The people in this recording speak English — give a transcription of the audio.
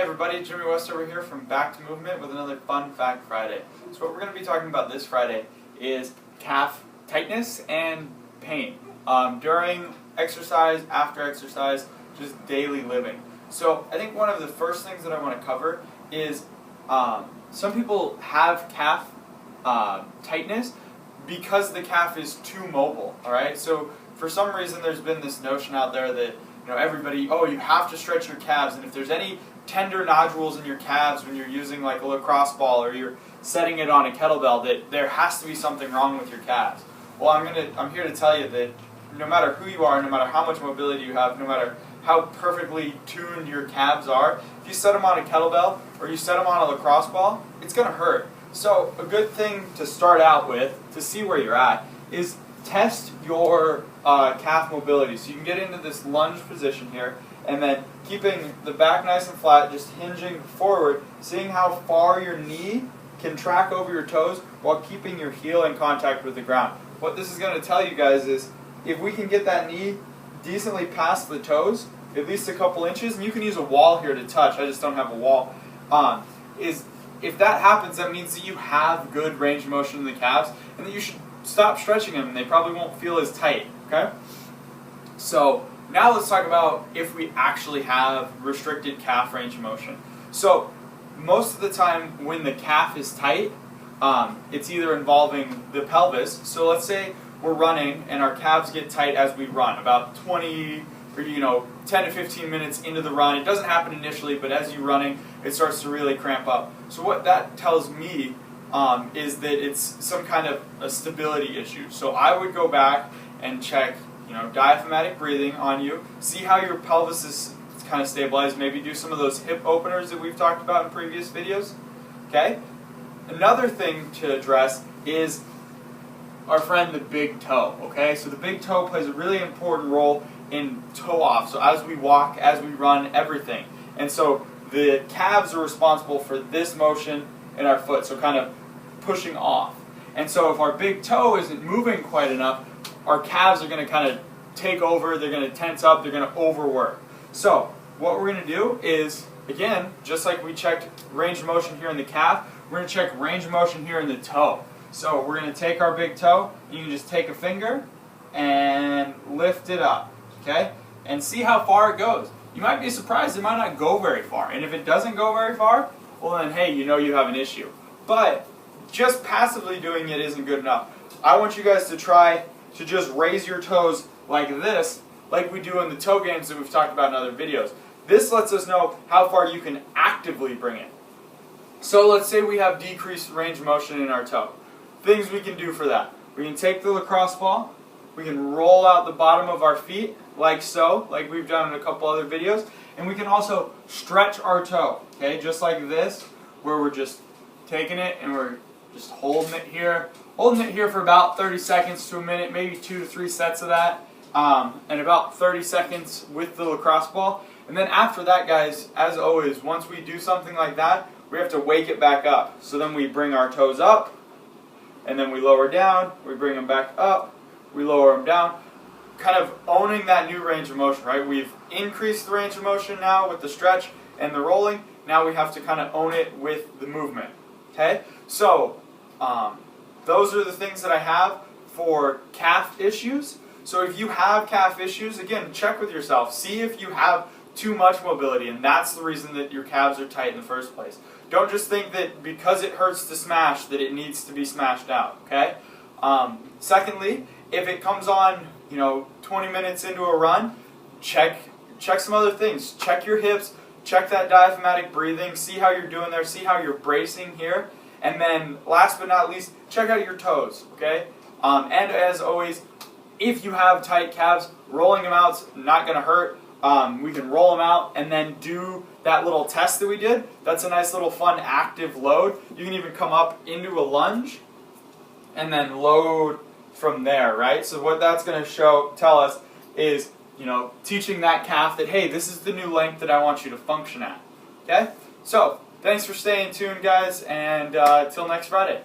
everybody, Jimmy West over here from Back to Movement with another Fun Fact Friday. So what we're going to be talking about this Friday is calf tightness and pain during exercise, after exercise, just daily living. So I think one of the first things that I want to cover is some people have calf tightness because the calf is too mobile. All right. So for some reason, there's been this notion out there that everybody, you have to stretch your calves, and if there's any tender nodules in your calves when you're using like a lacrosse ball or you're setting it on a kettlebell, that there has to be something wrong with your calves. Well, I'm here to tell you that no matter who you are, no matter how much mobility you have, no matter how perfectly tuned your calves are, if you set them on a kettlebell or you set them on a lacrosse ball, it's going to hurt. So a good thing to start out with, to see where you're at, is test your calf mobility. So you can get into this lunge position here, and then keeping the back nice and flat, just hinging forward, seeing how far your knee can track over your toes while keeping your heel in contact with the ground. What this is going to tell you guys is if we can get that knee decently past the toes, at least a couple inches, and you can use a wall here to touch, I just don't have a wall, if that happens, that means that you have good range of motion in the calves, and that you should stop stretching them, and they probably won't feel as tight, okay? So now let's talk about if we actually have restricted calf range of motion. So most of the time when the calf is tight, it's either involving the pelvis. So let's say we're running and our calves get tight as we run, about 20 or 10 to 15 minutes into the run. It doesn't happen initially, but as you're running, it starts to really cramp up. So what that tells me is that it's some kind of a stability issue. So I would go back and check, diaphragmatic breathing on you, see how your pelvis is kind of stabilized, maybe do some of those hip openers that we've talked about in previous videos. Okay? Another thing to address is our friend the big toe. Okay? So the big toe plays a really important role in toe off. So as we walk, as we run, everything. And so the calves are responsible for this motion in our foot, so kind of pushing off. And so if our big toe isn't moving quite enough, our calves are going to kind of take over, they're going to tense up, they're going to overwork. So what we're going to do is, again, just like we checked range of motion here in the calf, we're going to check range of motion here in the toe. So we're going to take our big toe, you can just take a finger and lift it up, okay? And see how far it goes. You might be surprised, it might not go very far. And if it doesn't go very far, well then, hey, you have an issue. But just passively doing it isn't good enough. I want you guys to try to just raise your toes like this, like we do in the toe games that we've talked about in other videos. This lets us know how far you can actively bring it. So let's say we have decreased range of motion in our toe. Things we can do for that. We can take the lacrosse ball, we can roll out the bottom of our feet like so, like we've done in a couple other videos, and we can also stretch our toe, okay, just like this, where we're just taking it and we're just holding it here for about 30 seconds to a minute, maybe 2 to 3 sets of that, and about 30 seconds with the lacrosse ball. And then after that, guys, as always, once we do something like that, we have to wake it back up. So then we bring our toes up, and then we lower down, we bring them back up, we lower them down, kind of owning that new range of motion, right? We've increased the range of motion now with the stretch and the rolling. Now we have to kind of own it with the movement, okay? So those are the things that I have for calf issues. So if you have calf issues, again, check with yourself. See if you have too much mobility, and that's the reason that your calves are tight in the first place. Don't just think that because it hurts to smash that it needs to be smashed out, okay? Secondly, if it comes on 20 minutes into a run, check some other things. Check your hips, check that diaphragmatic breathing, see how you're doing there, see how you're bracing here, and then last but not least, check out your toes, okay? And as always, if you have tight calves, rolling them out's not going to hurt. We can roll them out and then do that little test that we did. That's a nice little fun active load. You can even come up into a lunge and then load from there, right? So what that's going to tell us is, teaching that calf that, hey, this is the new length that I want you to function at, okay? So, thanks for staying tuned, guys, and till next Friday.